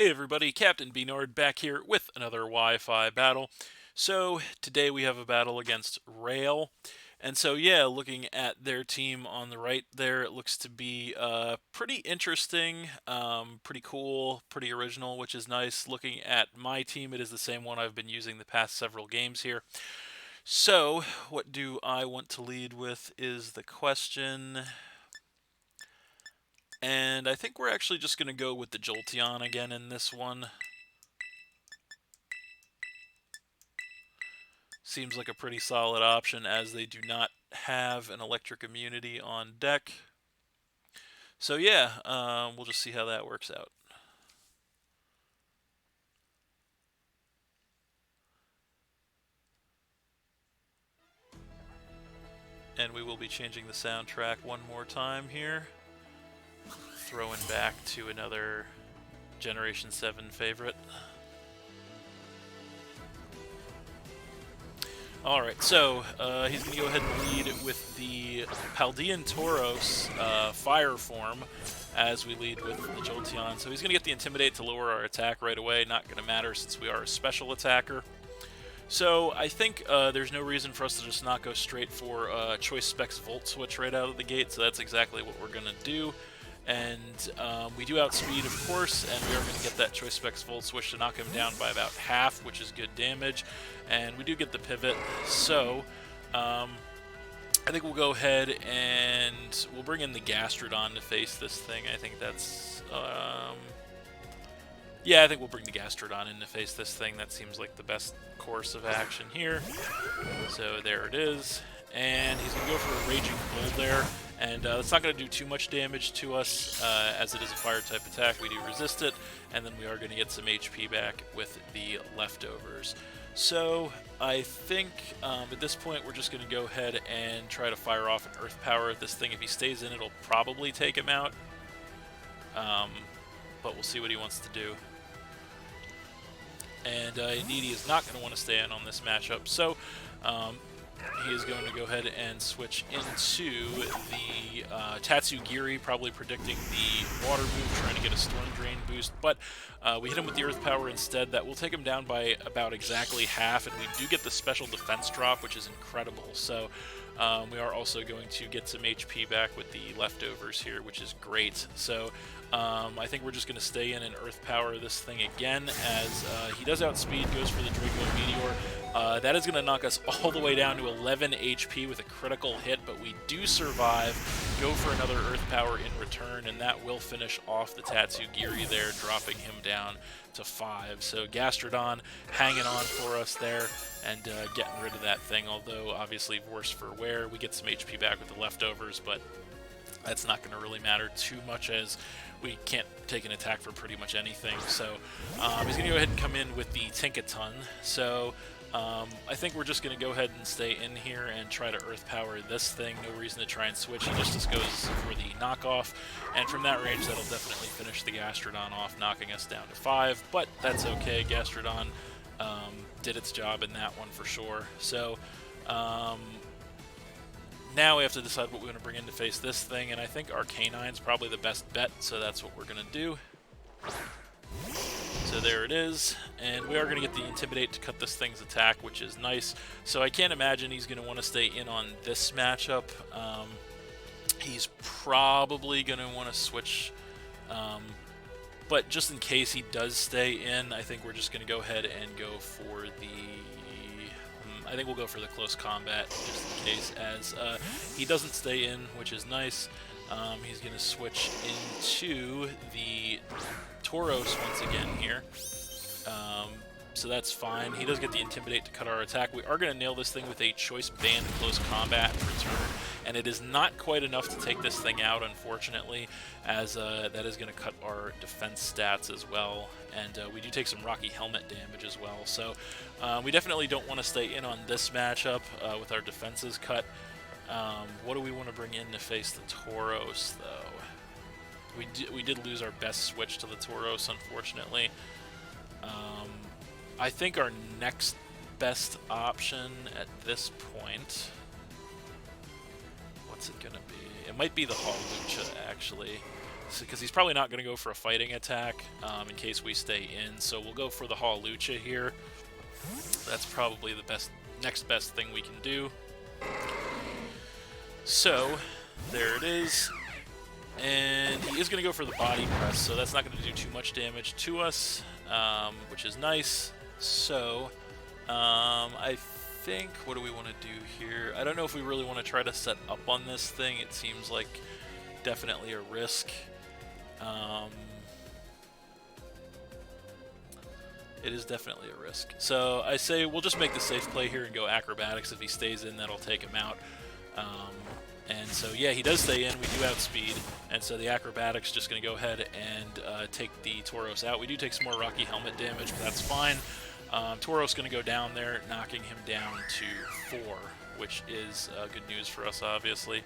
Hey everybody, Captain B-Nard back here with another Wi-Fi battle. So today we have a battle against Rail. And so yeah, looking at their team on the right there, it looks to be pretty interesting, pretty cool, pretty original, which is nice. Looking at my team, it is the same one I've been using the past several games here. So what do I want to lead with is the question. And I think we're actually just going to go with the Jolteon again in this one. Seems like a pretty solid option as they do not have an electric immunity on deck. So yeah, we'll just see how that works out. And we will be changing the soundtrack one more time here. Throwing back to another Generation 7 favorite. Alright, so he's going to go ahead and lead with the Paldean Tauros Fire form as we lead with the Jolteon. So he's going to get the Intimidate to lower our attack right away. Not going to matter since we are a special attacker. So I think there's no reason for us to just not go straight for Choice Specs Volt Switch right out of the gate. So that's exactly what we're going to do. And we do outspeed, of course, and we are going to get that Choice Specs Volt Switch to knock him down by about half, which is good damage. And we do get the pivot, so I think we'll go ahead and we'll bring in the Gastrodon to face this thing. I think that's... yeah, I think we'll bring the Gastrodon in to face this thing. That seems like the best course of action here. So there it is. And he's going to go for a Raging Bull there. And that's not going to do too much damage to us, as it is a fire-type attack. We do resist it, and then we are going to get some HP back with the leftovers. So I think at this point we're just going to go ahead and try to fire off an Earth Power at this thing. If he stays in, it'll probably take him out. But we'll see what he wants to do. And Needy is not going to want to stay in on this matchup. So he is going to go ahead and switch into the Tatsugiri, probably predicting the water move, trying to get a Storm Drain boost. But we hit him with the Earth Power instead. That will take him down by about exactly half, and we do get the special defense drop, which is incredible. So we are also going to get some HP back with the leftovers here, which is great. So I think we're just going to stay in and Earth Power this thing again, as he does outspeed, goes for the Draco Meteor. That is going to knock us all the way down to 11 HP with a critical hit, but we do survive, go for another Earth Power in return, and that will finish off the Tatsugiri there, dropping him down to 5. So Gastrodon hanging on for us there and getting rid of that thing, although obviously worse for wear. We get some HP back with the leftovers, but that's not going to really matter too much as we can't take an attack for pretty much anything. So he's going to go ahead and come in with the Tinkaton. So I think we're just going to go ahead and stay in here and try to Earth Power this thing. No reason to try and switch. He just goes for the knockoff. And from that range, that'll definitely finish the Gastrodon off, knocking us down to 5. But that's okay. Gastrodon did its job in that one for sure. So now we have to decide what we want to bring in to face this thing, and I think Arcanine's probably the best bet, so that's what we're going to do. So there it is, and we are going to get the Intimidate to cut this thing's attack, which is nice. So I can't imagine he's going to want to stay in on this matchup. He's probably going to want to switch, but just in case he does stay in, I think we're just going to go ahead and go for the... I think we'll go for the close combat just in case, as he doesn't stay in, which is nice. He's going to switch into the Tauros once again here. So that's fine. He does get the Intimidate to cut our attack. We are going to nail this thing with a Choice Band Close Combat in return, and it is not quite enough to take this thing out, unfortunately, as that is going to cut our defense stats as well, and we do take some Rocky Helmet damage as well. So we definitely don't want to stay in on this matchup with our defenses cut. What do we want to bring in to face the Tauros, though? We did lose our best switch to the Tauros, unfortunately. I think our next best option at this point... What's it going to be? It might be the Hawlucha, actually. because he's probably not going to go for a fighting attack in case we stay in. So we'll go for the Hawlucha here. That's probably the next best thing we can do. So there it is. And he is going to go for the body press, so that's not going to do too much damage to us, which is nice. So I think, what do we want to do here? I don't know if we really want to try to set up on this thing. It seems like definitely a risk. It is definitely a risk. So I say we'll just make the safe play here and go acrobatics. If he stays in, that'll take him out. And so, yeah, he does stay in. We do outspeed. And so the acrobatics just going to go ahead and take the Tauros out. We do take some more Rocky Helmet damage, but that's fine. Tauros going to go down there, knocking him down to 4, which is good news for us, obviously.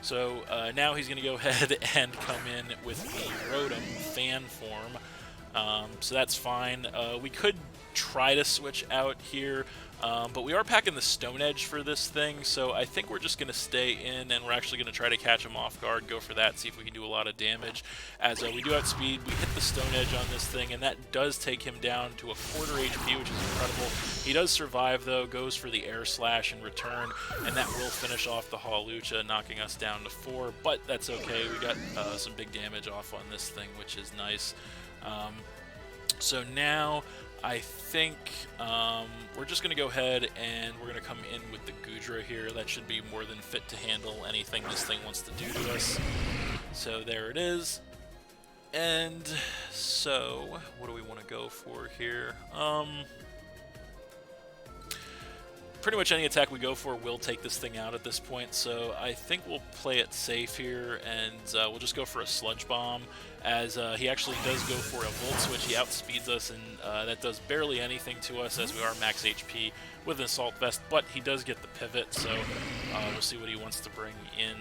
So now he's going to go ahead and come in with the Rotom fan form. So that's fine. We could try to switch out here, but we are packing the Stone Edge for this thing, so I think we're just going to stay in, and we're actually going to try to catch him off guard, go for that, see if we can do a lot of damage. As we do outspeed, we hit the Stone Edge on this thing, and that does take him down to a 1/4 HP, which is incredible. He does survive, though, goes for the Air Slash in return, and that will finish off the Hawlucha, knocking us down to 4, but that's okay. We got some big damage off on this thing, which is nice. So now I think we're just going to go ahead and we're going to come in with the Goodra here. That should be more than fit to handle anything this thing wants to do to us. So there it is. And so what do we want to go for here? Pretty much any attack we go for will take this thing out at this point, so I think we'll play it safe here, and we'll just go for a Sludge Bomb, as he actually does go for a Volt Switch. He outspeeds us, and that does barely anything to us, as we are max HP with an Assault Vest, but he does get the Pivot, so we'll see what he wants to bring in.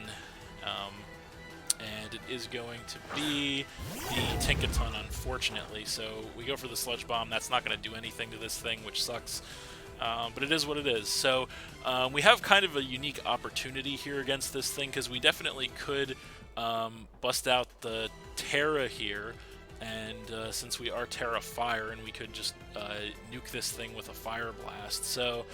And it is going to be the Tinkaton, unfortunately, so we go for the Sludge Bomb. That's not going to do anything to this thing, which sucks. But it is what it is. So we have kind of a unique opportunity here against this thing, because we definitely could bust out the Terra here, and since we are Terra Fire, and we could just nuke this thing with a Fire Blast. So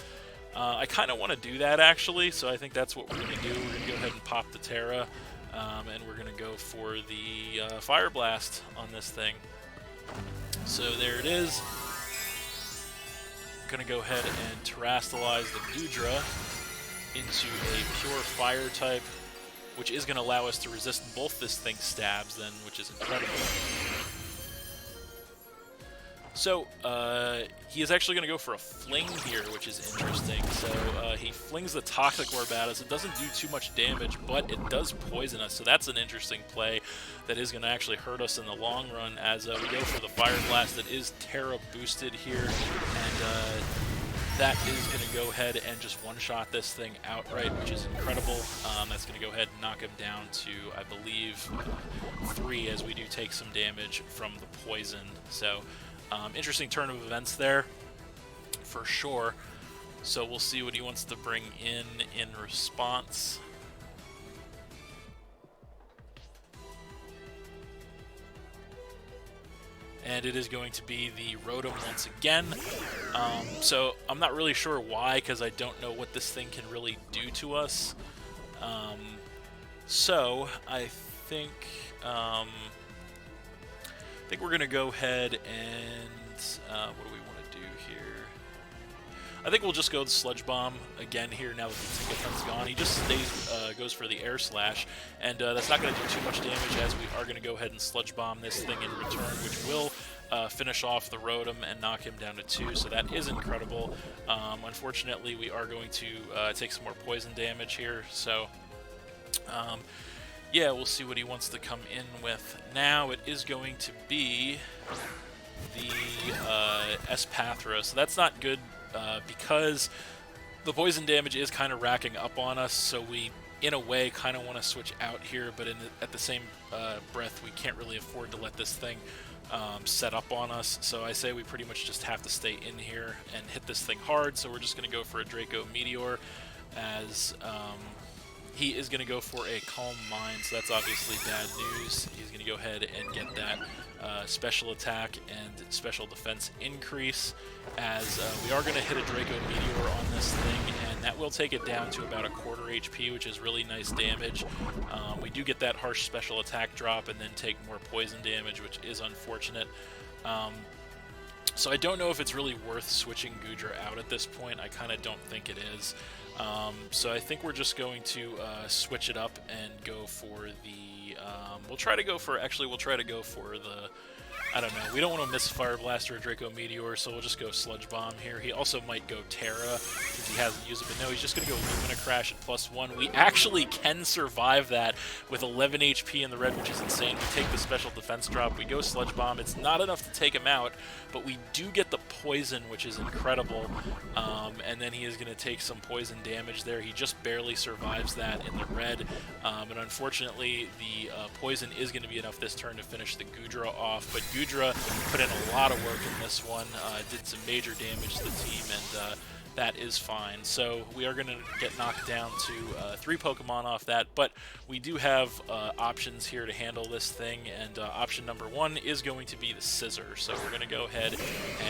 I kind of want to do that, actually, so I think that's what we're going to do. We're going to go ahead and pop the Terra, and we're going to go for the Fire Blast on this thing. So there it is. Going to go ahead and terrastalize the Goodra into a pure fire type, which is going to allow us to resist both this thing's stabs then, which is incredible. So he is actually going to go for a Fling here, which is interesting. So he flings the Toxic Orb at us. It doesn't do too much damage, but it does poison us, so that's an interesting play that is going to actually hurt us in the long run, as we go for the Fire Blast that is Terra boosted here, and that is going to go ahead and just one-shot this thing outright, which is incredible. That's going to go ahead and knock him down to, I believe, 3, as we do take some damage from the poison. So interesting turn of events there, for sure. So we'll see what he wants to bring in response. And it is going to be the Rotom once again. So I'm not really sure why, because I don't know what this thing can really do to us. So I think we're going to go ahead and what do we want to do here? I think we'll just go the Sludge Bomb again here now that the Tinkaton's gone. He just goes for the Air Slash, and that's not going to do too much damage, as we are going to go ahead and Sludge Bomb this thing in return, which will finish off the Rotom and knock him down to 2, so that is incredible. Unfortunately, we are going to take some more poison damage here, so yeah, we'll see what he wants to come in with. Now it is going to be the Espathra, so that's not good, because the poison damage is kind of racking up on us, so we, in a way, kind of want to switch out here, but at the same breath, we can't really afford to let this thing set up on us, so I say we pretty much just have to stay in here and hit this thing hard, so we're just going to go for a Draco Meteor, as he is going to go for a Calm Mind, so that's obviously bad news. He's going to go ahead and get that special attack and special defense increase, as we are going to hit a Draco Meteor on this thing, and that will take it down to about a quarter HP, which is really nice damage. We do get that harsh special attack drop and then take more poison damage, which is unfortunate. So I don't know if it's really worth switching Goodra out at this point. I kind of don't think it is. So I think we're just going to switch it up and go for the... we'll try to go for the... I don't know. We don't want to miss Fire Blast or a Draco Meteor, so we'll just go Sludge Bomb here. He also might go Terra, since he hasn't used it, but no, he's just going to go Lumina Crash at +1. We actually can survive that with 11 HP in the red, which is insane. We take the special defense drop, we go Sludge Bomb. It's not enough to take him out, but we do get the poison, which is incredible. And then he is going to take some poison damage there. He just barely survives that in the red, and unfortunately, the poison is going to be enough this turn to finish the Goodra off, but Goodra put in a lot of work in this one, did some major damage to the team, and that is fine. So we are going to get knocked down to 3 Pokemon off that, but we do have options here to handle this thing, and option number 1 is going to be the Scissor. So we're going to go ahead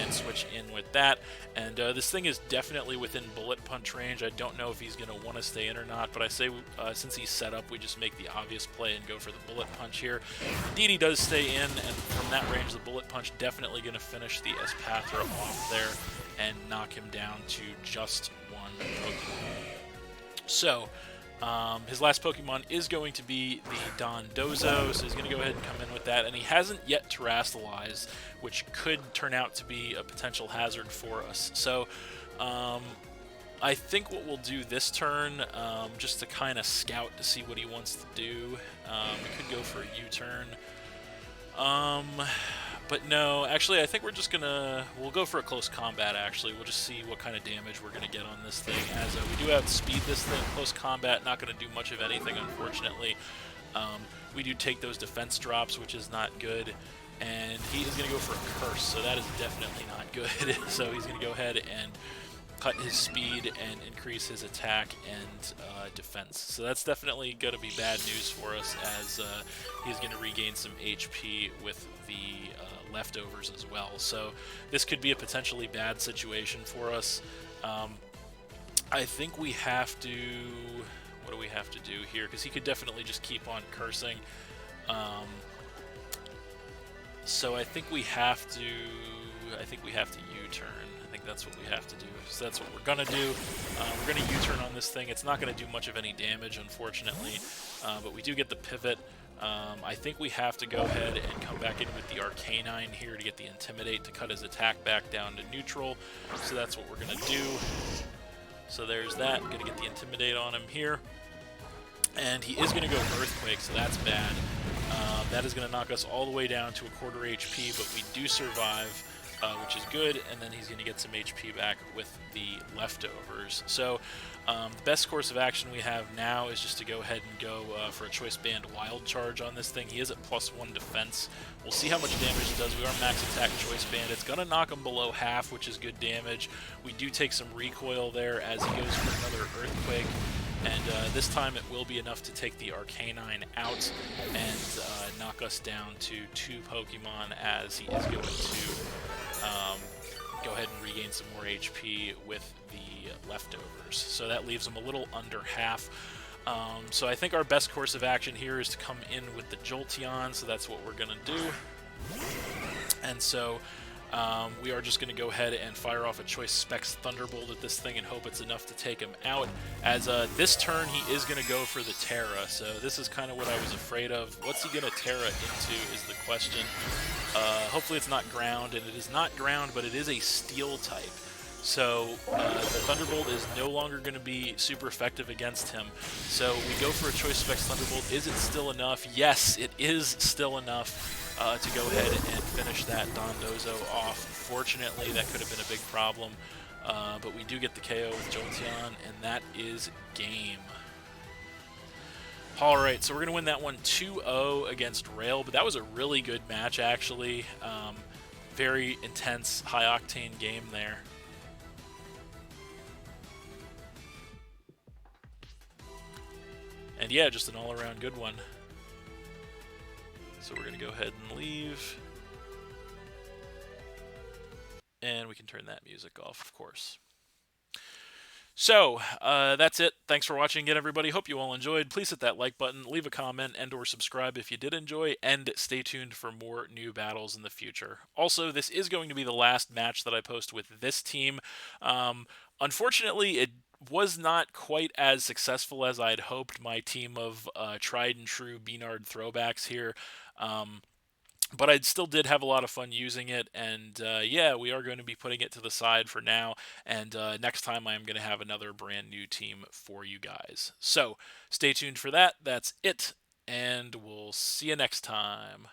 and switch in with that, and this thing is definitely within Bullet Punch range. I don't know if he's going to want to stay in or not, but I say since he's set up, we just make the obvious play and go for the Bullet Punch here. Indeed, he does stay in, and from that range, the Bullet Punch definitely going to finish the Espathra off there and knock him down to just 1 Pokemon. So, his last Pokemon is going to be the Dondozo, so he's going to go ahead and come in with that, and he hasn't yet Terastallized, which could turn out to be a potential hazard for us. So, I think what we'll do this turn, just to kind of scout to see what he wants to do, we could go for a U-turn. But no, actually, I think we're just gonna... We'll go for a close combat, actually. We'll just see what kind of damage we're gonna get on this thing, as we do have speed this thing. Close combat, not gonna do much of anything, unfortunately. We do take those defense drops, which is not good. And he is gonna go for a Curse, so that is definitely not good. So he's gonna go ahead and cut his speed and increase his attack and defense. So that's definitely going to be bad news for us, as he's going to regain some HP with the leftovers as well. So this could be a potentially bad situation for us. I think we have to... What do we have to do here? Because he could definitely just keep on cursing. So I think we have to... U-turn. I think that's what we have to do. So that's what we're going to do. We're going to U-turn on this thing. It's not going to do much of any damage, unfortunately, but we do get the pivot. I think we have to go ahead and come back in with the Arcanine here to get the Intimidate to cut his attack back down to neutral. So that's what we're going to do. So there's that. I'm going to get the Intimidate on him here. And he is going to go Earthquake, so that's bad. That is going to knock us all the way down to a quarter HP, but we do survive. Which is good, and then he's going to get some HP back with the leftovers. So the best course of action we have now is just to go ahead and go for a Choice Band Wild Charge on this thing. He is at +1 defense. We'll see how much damage it does. We are max attack Choice Band. It's going to knock him below half, which is good damage. We do take some recoil there as he goes for another Earthquake. And this time it will be enough to take the Arcanine out and knock us down to 2 Pokemon, as he is going to go ahead and regain some more HP with the leftovers. So that leaves him a little under half. So I think our best course of action here is to come in with the Jolteon, so that's what we're going to do. And so we are just going to go ahead and fire off a Choice Specs Thunderbolt at this thing and hope it's enough to take him out. As this turn, he is going to go for the Terra, so this is kind of what I was afraid of. What's he going to Terra into is the question. Hopefully it's not ground, and it is not ground, but it is a Steel type. So the Thunderbolt is no longer going to be super effective against him. So we go for a Choice Specs Thunderbolt. Is it still enough? Yes, it is still enough to go ahead and finish that Dondozo off. Fortunately, that could have been a big problem, but we do get the KO with Jolteon, and that is game. Alright, so we're going to win that one 2-0 against Rail, but that was a really good match, actually. Very intense, high-octane game there. And yeah, just an all-around good one. So we're going to go ahead and leave. And we can turn that music off, of course. So, that's it. Thanks for watching again, everybody. Hope you all enjoyed. Please hit that like button, leave a comment, and or subscribe if you did enjoy, and stay tuned for more new battles in the future. Also, this is going to be the last match that I post with this team. Unfortunately, it was not quite as successful as I'd hoped. My team of tried and true B-Nard throwbacks here. But I still did have a lot of fun using it, and yeah, we are going to be putting it to the side for now, and next time I am going to have another brand new team for you guys. So stay tuned for that. That's it, and we'll see you next time.